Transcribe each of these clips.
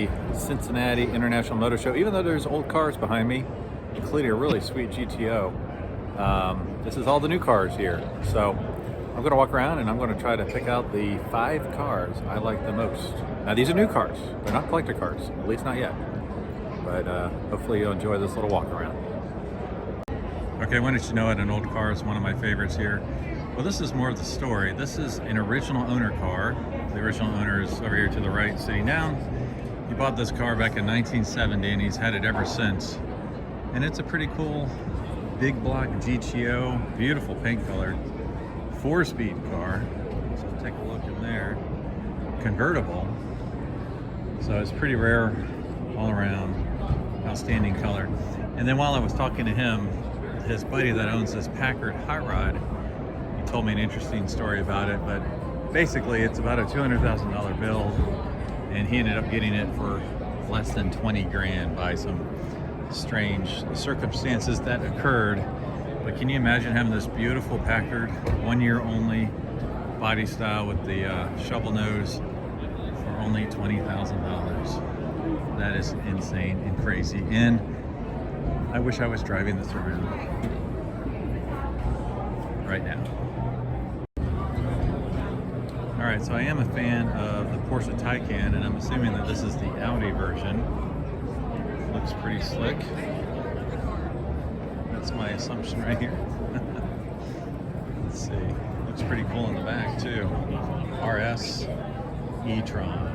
the Cincinnati International Auto Show. Even though there's old cars behind me, including a really sweet GTO, this is all the new cars here. So I'm going to walk around and I'm going to try to pick out the 5 cars I like the most. Now these are new cars, they're not collector cars, at least not yet. But hopefully you'll enjoy this little walk around. Okay, when did you know it? An old car is one of my favorites here. Well, this is more of the story. This is an original owner car. The original owner is over here to the right, sitting down. He bought this car back in 1970 and he's had it ever since. And it's a pretty cool big block GTO, beautiful paint color, 4-speed car. So take a look in there. Convertible. So it's pretty rare all around. Outstanding color. And then while I was talking to him, his buddy that owns this Packard hot rod, he told me an interesting story about it, but basically it's about a $200,000 bill, and he ended up getting it for less than 20 grand by some strange circumstances that occurred. But can you imagine having this beautiful Packard, 1 year only, body style with the shovel nose for only $20,000? That is insane and crazy, and I wish I was driving this around right now. All right, so I am a fan of the Porsche Taycan, and I'm assuming that this is the Audi version. Looks pretty slick. That's my assumption right here. Let's see. Looks pretty cool in the back too. RS e-tron.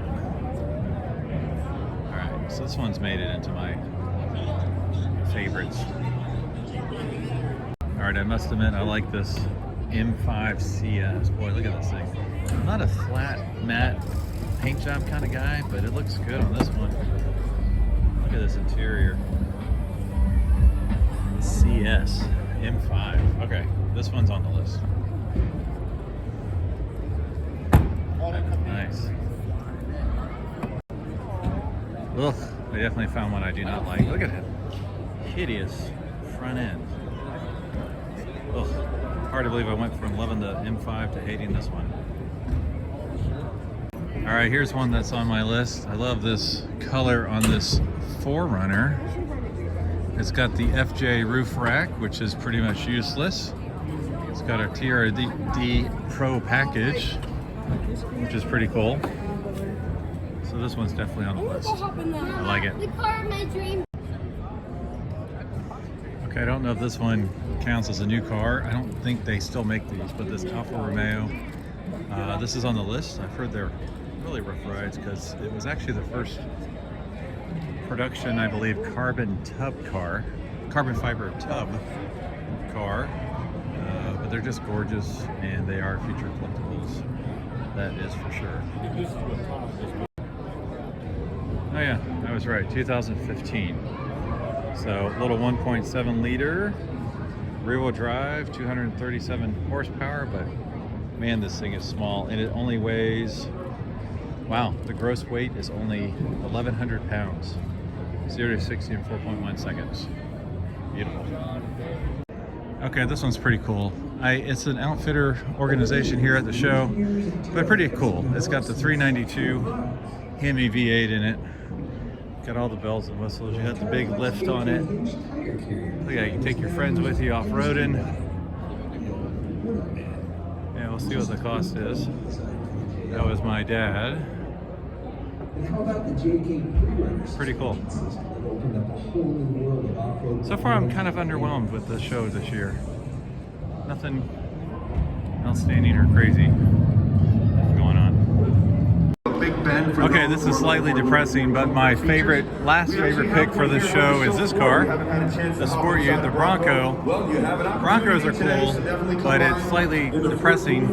All right, so this one's made it into my favorites. All right, I must admit I like this M5 CS. Boy, look at this thing. I'm not a flat matte paint job kind of guy, but it looks good on this one. Look at this interior. CS M5. Okay, this one's on the list. Nice. Ugh, I definitely found one I do not like. Look at it. Hideous front end. Ugh. Hard to believe I went from loving the M5 to hating this one. All right, here's one that's on my list. I love this color on this 4Runner. It's got the FJ roof rack, which is pretty much useless. It's got a TRD Pro package, which is pretty cool. So this one's definitely on the list. I like it. The car of my dream. Okay, I don't know if this one counts as a new car. I don't think they still make these, but this Alfa Romeo, this is on the list. I've heard they're really rough rides because it was actually the first production, I believe, carbon fiber tub car. But they're just gorgeous, and they are future collectibles. That is for sure. Oh yeah, I was right, 2015. So little 1.7 liter rear-wheel drive, 237 horsepower, but man, this thing is small, and it only weighs, wow, the gross weight is only 1,100 pounds. 0 to 60 in 4.1 seconds. Beautiful. Okay, this one's pretty cool. It's an outfitter organization here at the show, but pretty cool. It's got the 392 Hemi V8 in it. Got all the bells and whistles. You got the big lift on it. Look at it, you can take your friends with you off-roading. Yeah, we'll see what the cost is. That was my dad. Pretty cool. So far I'm kind of underwhelmed with the show this year. Nothing outstanding or crazy going on. Okay, this is slightly depressing, but my last favorite pick for this show is this car, the Sport Ute, the Bronco. Broncos are cool, but it's slightly depressing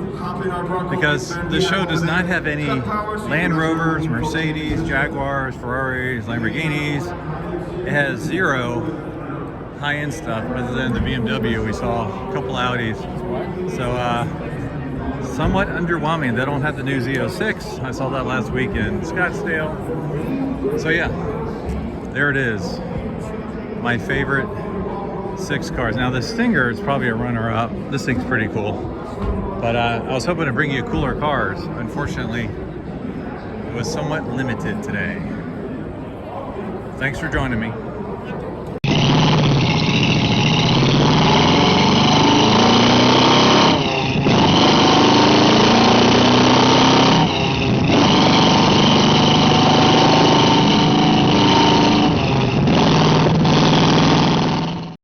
because the show does not have any Land Rovers, Mercedes, Jaguars, Ferraris, Lamborghinis. It has 0 high-end stuff other than the BMW. We saw a couple Audis. So, somewhat underwhelming. They don't have the new Z06. I saw that last week in Scottsdale. So yeah, there it is. My favorite 6 cars. Now the Stinger is probably a runner-up. This thing's pretty cool. But I was hoping to bring you cooler cars. Unfortunately, it was somewhat limited today. Thanks for joining me.